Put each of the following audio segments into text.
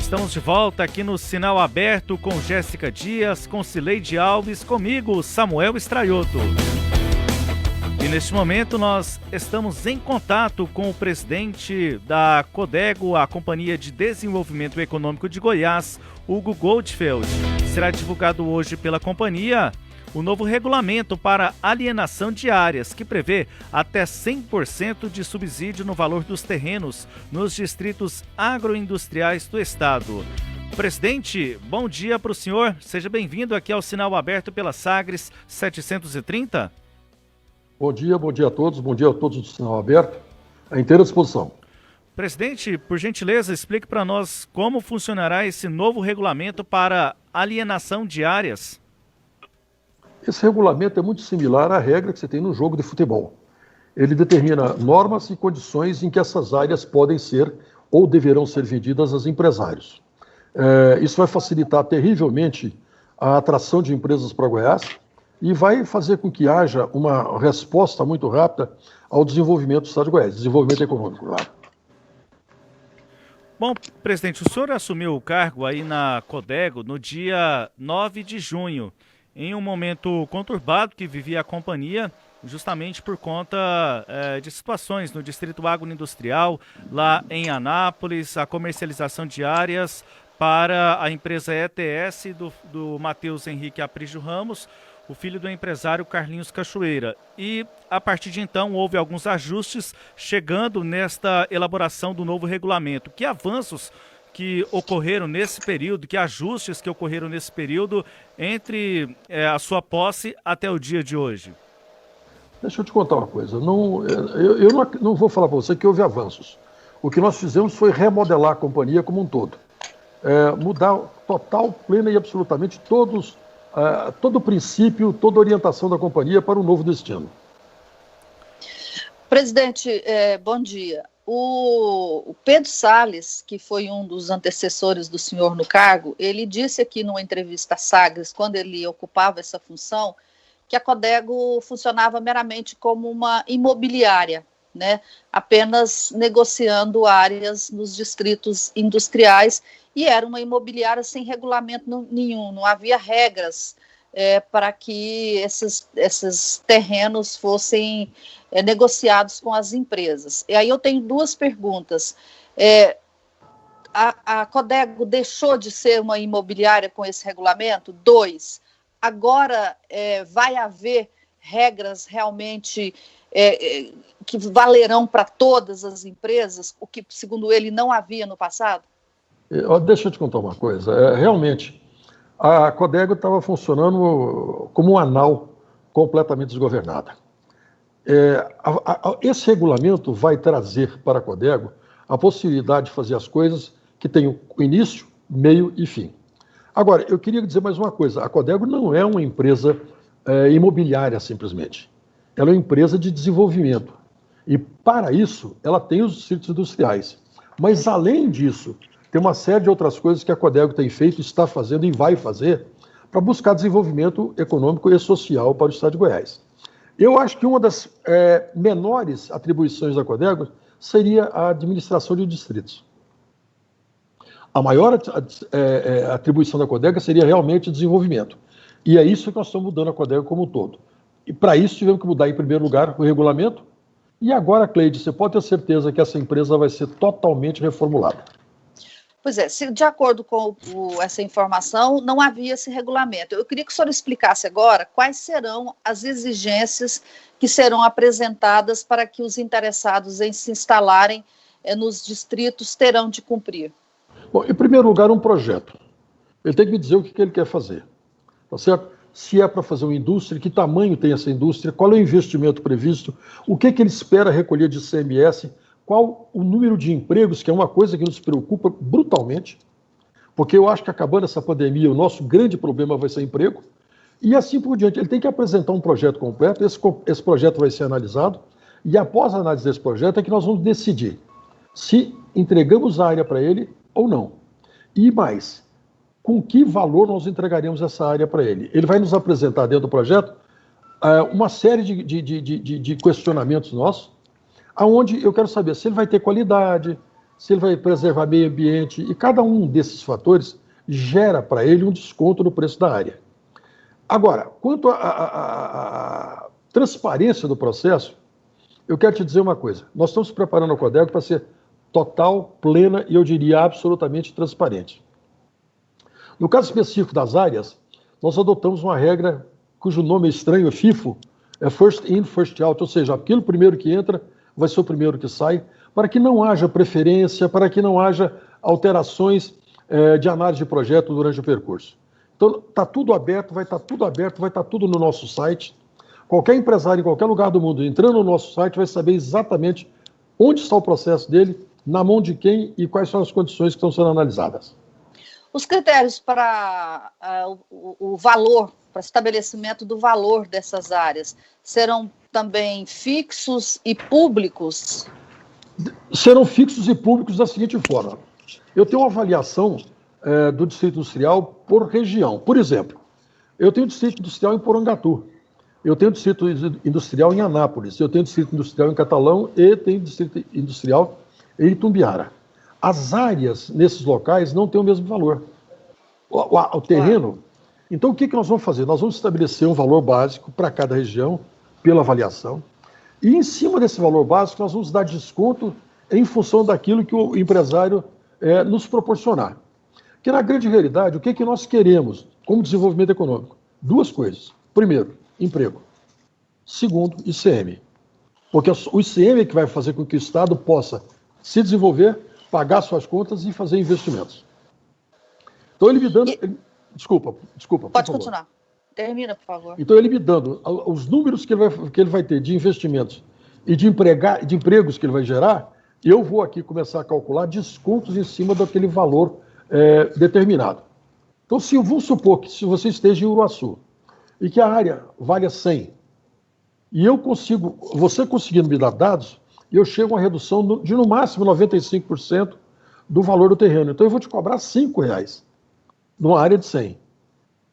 Estamos de volta aqui no Sinal Aberto com Jéssica Dias, com Cileide Alves, comigo, Samuel Estraioto. E neste momento nós estamos em contato com o presidente da Codego, a Companhia de Desenvolvimento Econômico de Goiás, Hugo Goldfeld. Será divulgado hoje pela companhia o novo regulamento para alienação de áreas, que prevê até 100% de subsídio no valor dos terrenos nos distritos agroindustriais do estado. Presidente, bom dia para o senhor. Seja bem-vindo aqui ao Sinal Aberto pela Sagres 730. Bom dia a todos do Sinal Aberto, à inteira disposição. Presidente, por gentileza, explique para nós como funcionará esse novo regulamento para alienação de áreas. Esse regulamento é muito similar à regra que você tem no jogo de futebol. Ele determina normas e condições em que essas áreas podem ser ou deverão ser vendidas aos empresários. Isso vai facilitar terrivelmente a atração de empresas para Goiás e vai fazer com que haja uma resposta muito rápida ao desenvolvimento do estado de Goiás, desenvolvimento econômico, claro. Bom, presidente, o senhor assumiu o cargo aí na Codego no dia 9 de junho, em um momento conturbado que vivia a companhia, justamente por conta de situações no Distrito Agroindustrial, lá em Anápolis, a comercialização de áreas para a empresa ETS do Matheus Henrique Aprígio Ramos, o filho do empresário Carlinhos Cachoeira. E, a partir de então, houve alguns ajustes chegando nesta elaboração do novo regulamento. Que avanços que ocorreram nesse período, que ajustes que ocorreram nesse período entre a sua posse até o dia de hoje? Deixa eu te contar uma coisa. Eu não vou falar para você que houve avanços. O que nós fizemos foi remodelar a companhia como um todo. Mudar total, plena e absolutamente todo o princípio, toda a orientação da companhia para um novo destino. Presidente, bom dia. O Pedro Salles, que foi um dos antecessores do senhor no cargo, ele disse aqui numa entrevista à Sagres, quando ele ocupava essa função, que a Codego funcionava meramente como uma imobiliária, né? Apenas negociando áreas nos distritos industriais, e era uma imobiliária sem regulamento nenhum, não havia regras para que esses terrenos fossem negociados com as empresas. E aí eu tenho duas perguntas. A Codego deixou de ser uma imobiliária com esse regulamento? 2, agora vai haver regras realmente que valerão para todas as empresas, o que, segundo ele, não havia no passado? Deixa eu te contar uma coisa. Realmente, a Codego estava funcionando como um anal completamente desgovernada. Esse regulamento vai trazer para a Codego a possibilidade de fazer as coisas que tenham início, meio e fim. Agora, eu queria dizer mais uma coisa. A Codego não é uma empresa imobiliária, simplesmente. Ela é uma empresa de desenvolvimento. E, para isso, ela tem os distritos industriais. Mas, além disso, tem uma série de outras coisas que a Codego tem feito, está fazendo e vai fazer para buscar desenvolvimento econômico e social para o estado de Goiás. Eu acho que uma das menores atribuições da Codego seria a administração de distritos. A maior atribuição da Codego seria realmente o desenvolvimento. E é isso que nós estamos mudando a Codego como um todo. E para isso tivemos que mudar, em primeiro lugar, o regulamento. E agora, Cleide, você pode ter certeza que essa empresa vai ser totalmente reformulada. Pois é, se de acordo com essa informação, não havia esse regulamento. Eu queria que o senhor explicasse agora quais serão as exigências que serão apresentadas para que os interessados em se instalarem nos distritos terão de cumprir. Bom, em primeiro lugar, um projeto. Ele tem que me dizer o que ele quer fazer. Tá certo? Se é para fazer uma indústria, que tamanho tem essa indústria, qual é o investimento previsto, o que ele espera recolher de ICMS, qual o número de empregos, que é uma coisa que nos preocupa brutalmente, porque eu acho que acabando essa pandemia, o nosso grande problema vai ser emprego, e assim por diante. Ele tem que apresentar um projeto completo, esse projeto vai ser analisado, e após a análise desse projeto é que nós vamos decidir se entregamos a área para ele ou não. E mais, com que valor nós entregaremos essa área para ele? Ele vai nos apresentar dentro do projeto uma série de questionamentos nossos, aonde eu quero saber se ele vai ter qualidade, se ele vai preservar meio ambiente, e cada um desses fatores gera para ele um desconto no preço da área. Agora, quanto à transparência do processo, eu quero te dizer uma coisa. Nós estamos preparando a Codego para ser total, plena e, eu diria, absolutamente transparente. No caso específico das áreas, nós adotamos uma regra cujo nome é estranho, é FIFO, é First In, First Out, ou seja, aquele primeiro que entra vai ser o primeiro que sai, para que não haja preferência, para que não haja alterações de análise de projeto durante o percurso. Então, está tudo aberto, vai estar tudo no nosso site. Qualquer empresário em qualquer lugar do mundo entrando no nosso site vai saber exatamente onde está o processo dele, na mão de quem e quais são as condições que estão sendo analisadas. Os critérios para o valor, para estabelecimento do valor dessas áreas, serão também fixos e públicos? Serão fixos e públicos da seguinte forma. Eu tenho uma avaliação do Distrito Industrial por região. Por exemplo, eu tenho Distrito Industrial em Porangatu, eu tenho Distrito Industrial em Anápolis, eu tenho Distrito Industrial em Catalão e tenho Distrito Industrial em Itumbiara. As áreas nesses locais não têm o mesmo valor. O terreno... Então, o que nós vamos fazer? Nós vamos estabelecer um valor básico para cada região, pela avaliação, e em cima desse valor básico nós vamos dar desconto em função daquilo que o empresário nos proporcionar. Porque, na grande realidade, o que nós queremos como desenvolvimento econômico? Duas coisas. Primeiro, emprego. Segundo, ICM. Porque o ICM é que vai fazer com que o Estado possa se desenvolver, pagar suas contas e fazer investimentos. Então, ele me dando... Desculpa. Pode continuar. Termina, por favor. Então, ele me dando os números que ele vai ter de investimentos e de empregos que ele vai gerar, eu vou aqui começar a calcular descontos em cima daquele valor determinado. Então, vamos supor que se você esteja em Uruaçu e que a área valha 100, e você conseguindo me dar dados, eu chego a uma redução de no máximo 95% do valor do terreno. Então, eu vou te cobrar R$5 numa área de 100.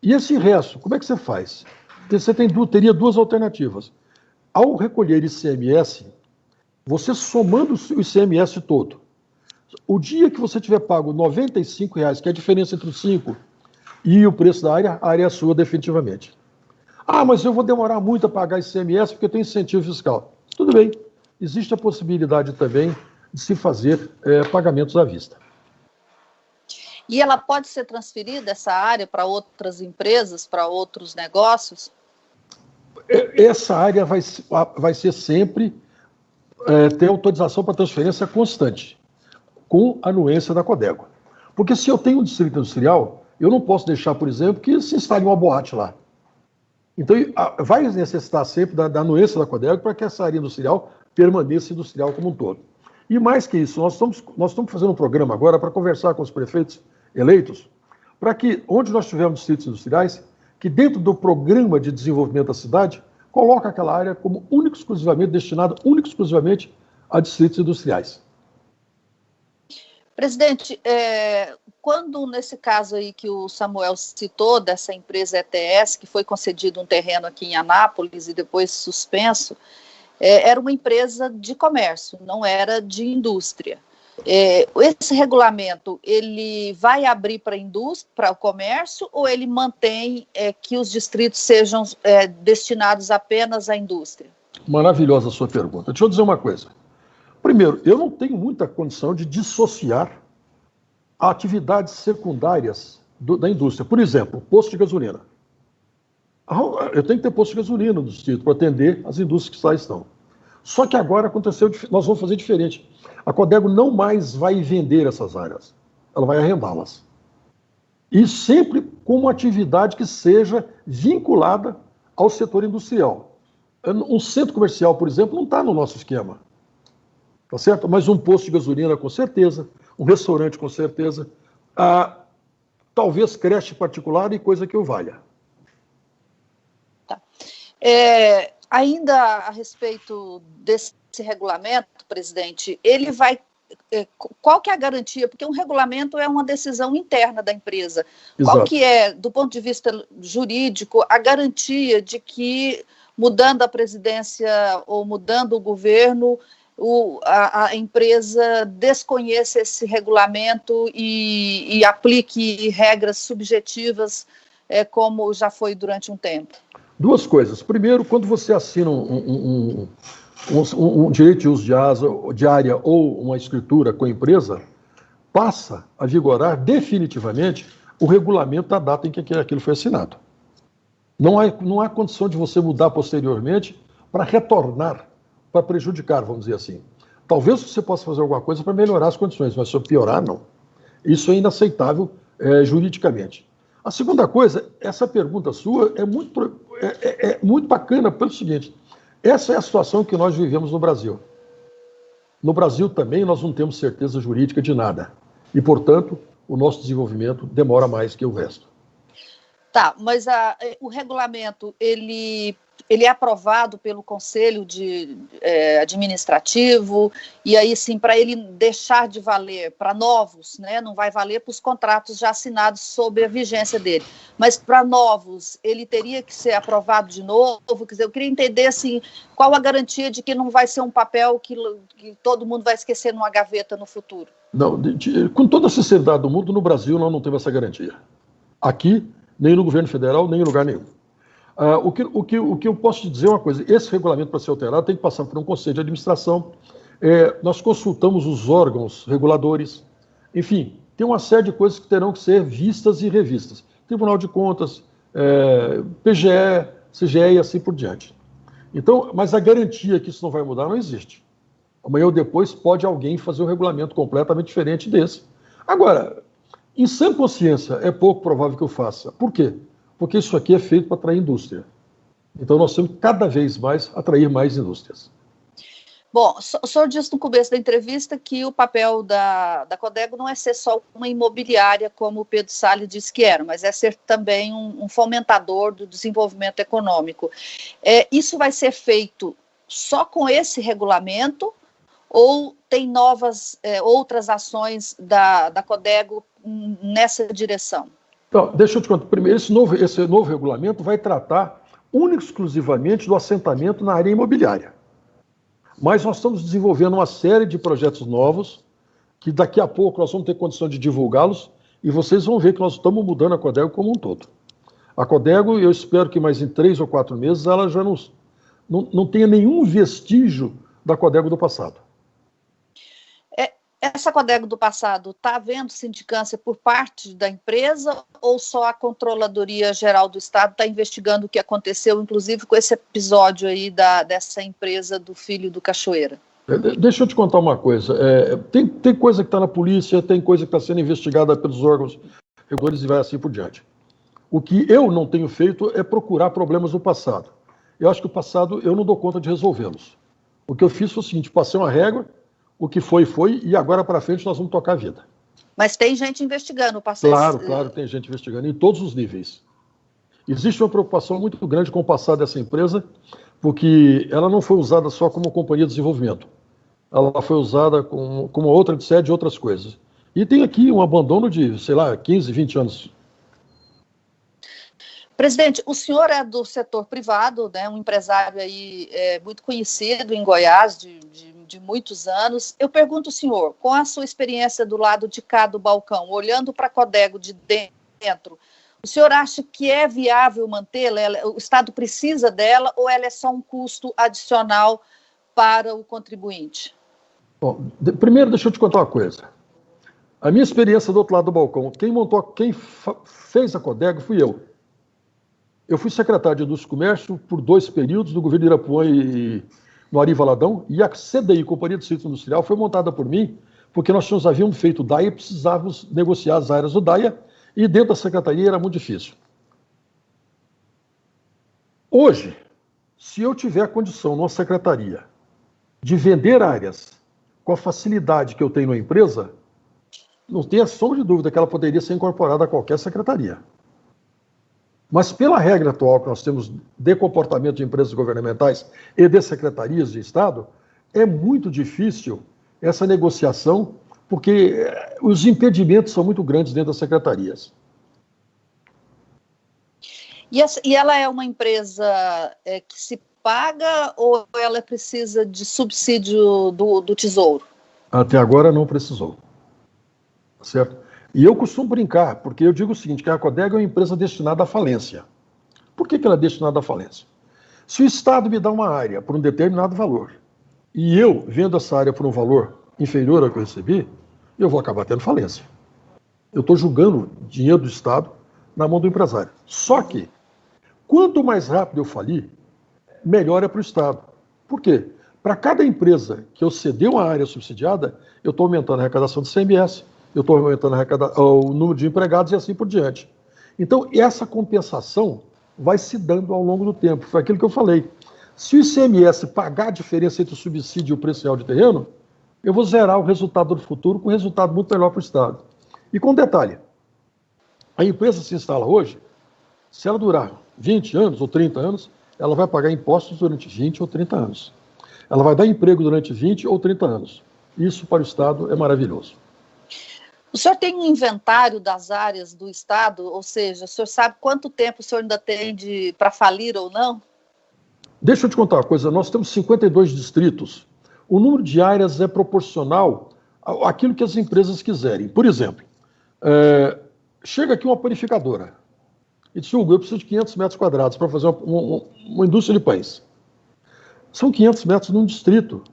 E esse resto, como é que você faz? Você teria duas alternativas. Ao recolher ICMS, você somando o ICMS todo, o dia que você tiver pago R$95, que é a diferença entre os 5 e o preço da área, a área é sua definitivamente. Ah, mas eu vou demorar muito a pagar ICMS porque eu tenho incentivo fiscal. Tudo bem, existe a possibilidade também de se fazer pagamentos à vista. E ela pode ser transferida, essa área, para outras empresas, para outros negócios? Essa área vai ser sempre ter autorização para transferência constante, com anuência da Codego. Porque se eu tenho um distrito industrial, eu não posso deixar, por exemplo, que se instale uma boate lá. Então, vai necessitar sempre da anuência da Codego para que essa área industrial permaneça industrial como um todo. E mais que isso, nós estamos fazendo um programa agora para conversar com os prefeitos eleitos, para que, onde nós tivermos distritos industriais, que dentro do programa de desenvolvimento da cidade, coloque aquela área como destinada única e exclusivamente a distritos industriais. Presidente, quando nesse caso aí que o Samuel citou, dessa empresa ETS, que foi concedido um terreno aqui em Anápolis e depois suspenso, era uma empresa de comércio, não era de indústria. Esse regulamento, ele vai abrir para a indústria, para o comércio, ou ele mantém que os distritos sejam destinados apenas à indústria? Maravilhosa a sua pergunta. Deixa eu dizer uma coisa. Primeiro, eu não tenho muita condição de dissociar atividades secundárias da indústria. Por exemplo, posto de gasolina. Eu tenho que ter posto de gasolina no distrito para atender as indústrias que lá estão. Só que agora nós vamos fazer diferente. A Codego não mais vai vender essas áreas, ela vai arrendá-las. E sempre com uma atividade que seja vinculada ao setor industrial. Um centro comercial, por exemplo, não está no nosso esquema. Tá certo? Mas um posto de gasolina, com certeza, um restaurante, com certeza, talvez creche particular e coisa que o valha. Tá. Ainda a respeito desse regulamento, presidente, ele vai... Qual que é a garantia? Porque um regulamento é uma decisão interna da empresa. Exato. Qual que é, do ponto de vista jurídico, a garantia de que, mudando a presidência ou mudando o governo, a empresa desconheça esse regulamento e aplique regras subjetivas, como já foi durante um tempo? Duas coisas. Primeiro, quando você assina um direito de uso de área ou uma escritura com a empresa, passa a vigorar definitivamente o regulamento da data em que aquilo foi assinado. Não há condição de você mudar posteriormente para retornar, para prejudicar, vamos dizer assim. Talvez você possa fazer alguma coisa para melhorar as condições, mas se piorar, não. Isso é inaceitável juridicamente. A segunda coisa, essa pergunta sua é muito bacana pelo seguinte: essa é a situação que nós vivemos no Brasil. No Brasil também nós não temos certeza jurídica de nada. E, portanto, o nosso desenvolvimento demora mais que o resto. Tá, mas o regulamento, ele é aprovado pelo Conselho Administrativo, e aí sim, para ele deixar de valer para novos, né, não vai valer para os contratos já assinados sob a vigência dele, mas para novos, ele teria que ser aprovado de novo. Quer dizer, eu queria entender assim, qual a garantia de que não vai ser um papel que todo mundo vai esquecer numa gaveta no futuro? Não, com toda a sinceridade do mundo, no Brasil nós não temos essa garantia. Aqui, nem no governo federal, nem em lugar nenhum. O que eu posso te dizer é uma coisa: esse regulamento, para ser alterado, tem que passar por um conselho de administração. Nós consultamos os órgãos reguladores, enfim, tem uma série de coisas que terão que ser vistas e revistas. Tribunal de Contas, PGE, CGE e assim por diante. Então, mas a garantia que isso não vai mudar não existe. Amanhã ou depois pode alguém fazer um regulamento completamente diferente desse. Agora, em sã consciência, é pouco provável que eu faça. Por quê? Porque isso aqui é feito para atrair indústria. Então, nós temos que cada vez mais atrair mais indústrias. Bom, o senhor disse no começo da entrevista que o papel da Codego não é ser só uma imobiliária, como o Pedro Salles disse que era, mas é ser também um fomentador do desenvolvimento econômico. Isso vai ser feito só com esse regulamento ou tem outras ações da Codego nessa direção? Então, deixa eu te contar. Primeiro, esse novo regulamento vai tratar única e exclusivamente do assentamento na área imobiliária. Mas nós estamos desenvolvendo uma série de projetos novos, que daqui a pouco nós vamos ter condição de divulgá-los, e vocês vão ver que nós estamos mudando a Codego como um todo. A Codego, eu espero que mais em 3 ou 4 meses, ela já não tenha nenhum vestígio da Codego do passado. Essa Codego do passado está havendo sindicância por parte da empresa ou só a Controladoria Geral do Estado está investigando o que aconteceu, inclusive com esse episódio aí dessa empresa do filho do Cachoeira? Deixa eu te contar uma coisa. Tem coisa que está na polícia, tem coisa que está sendo investigada pelos órgãos reguladores e vai assim por diante. O que eu não tenho feito é procurar problemas do passado. Eu acho que o passado eu não dou conta de resolvê-los. O que eu fiz foi o seguinte: passei uma régua, o que foi, e agora para frente nós vamos tocar a vida. Mas tem gente investigando o passado? Claro, tem gente investigando em todos os níveis. Existe uma preocupação muito grande com o passado dessa empresa, porque ela não foi usada só como companhia de desenvolvimento. Ela foi usada como outra de sede de outras coisas. E tem aqui um abandono de, 15, 20 anos. Presidente, o senhor é do setor privado, né, um empresário aí muito conhecido em Goiás, de muitos anos. Eu pergunto ao senhor, com a sua experiência do lado de cá do balcão, olhando para a Codego de dentro, o senhor acha que é viável mantê-la? O Estado precisa dela ou ela é só um custo adicional para o contribuinte? Bom, primeiro deixa eu te contar uma coisa. A minha experiência do outro lado do balcão, quem fez a Codego fui eu. Eu fui secretário de Indústria e Comércio por 2 períodos do governo de Irapuã e no Ari Valadão, e a CDI, Companhia de Serviço Industrial, foi montada por mim, porque nós havíamos feito o DAIA e precisávamos negociar as áreas do DAIA, e dentro da secretaria era muito difícil. Hoje, se eu tiver a condição numa secretaria de vender áreas com a facilidade que eu tenho na empresa, não tenha sombra de dúvida que ela poderia ser incorporada a qualquer secretaria. Mas pela regra atual que nós temos de comportamento de empresas governamentais e de secretarias de Estado, é muito difícil essa negociação, porque os impedimentos são muito grandes dentro das secretarias. E ela é uma empresa que se paga ou ela precisa de subsídio do Tesouro? Até agora não precisou. Certo? E eu costumo brincar, porque eu digo o seguinte, que a Codego é uma empresa destinada à falência. Por que ela é destinada à falência? Se o Estado me dá uma área por um determinado valor, e eu vendo essa área por um valor inferior ao que eu recebi, eu vou acabar tendo falência. Eu estou jogando dinheiro do Estado na mão do empresário. Só que, quanto mais rápido eu falir, melhor é para o Estado. Por quê? Para cada empresa que eu ceder uma área subsidiada, eu estou aumentando a arrecadação do CMS, eu estou aumentando o número de empregados e assim por diante. Então, essa compensação vai se dando ao longo do tempo. Foi aquilo que eu falei. Se o ICMS pagar a diferença entre o subsídio e o preço real de terreno, eu vou zerar o resultado do futuro com um resultado muito melhor para o Estado. E com um detalhe, a empresa se instala hoje, se ela durar 20 anos ou 30 anos, ela vai pagar impostos durante 20 ou 30 anos. Ela vai dar emprego durante 20 ou 30 anos. Isso para o Estado é maravilhoso. O senhor tem um inventário das áreas do Estado? Ou seja, o senhor sabe quanto tempo o senhor ainda tem para falir ou não? Deixa eu te contar uma coisa. Nós temos 52 distritos. O número de áreas é proporcional àquilo que as empresas quiserem. Por exemplo, chega aqui uma panificadora e diz, Hugo, eu preciso de 500 metros quadrados para fazer uma indústria de pães. São 500 metros num distrito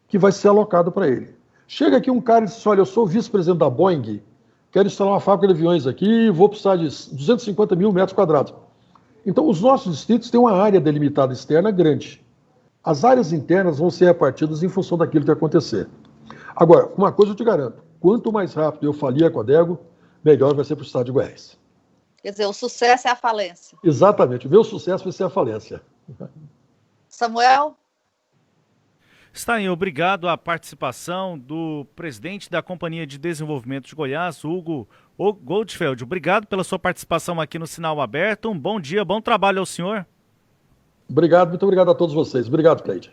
que vai ser alocado para ele. Chega aqui um cara e diz, olha, eu sou vice-presidente da Boeing, quero instalar uma fábrica de aviões aqui e vou precisar de 250 mil metros quadrados. Então, os nossos distritos têm uma área delimitada externa grande. As áreas internas vão ser repartidas em função daquilo que acontecer. Agora, uma coisa eu te garanto, quanto mais rápido eu falir a Codego, melhor vai ser para o Estado de Goiás. Quer dizer, o sucesso é a falência. Exatamente, o meu sucesso vai ser a falência. Samuel? Está aí, obrigado à participação do presidente da Companhia de Desenvolvimento de Goiás, Hugo Goldfeld. Obrigado pela sua participação aqui no Sinal Aberto. Um bom dia, bom trabalho ao senhor. Obrigado, muito obrigado a todos vocês. Obrigado, Cleide.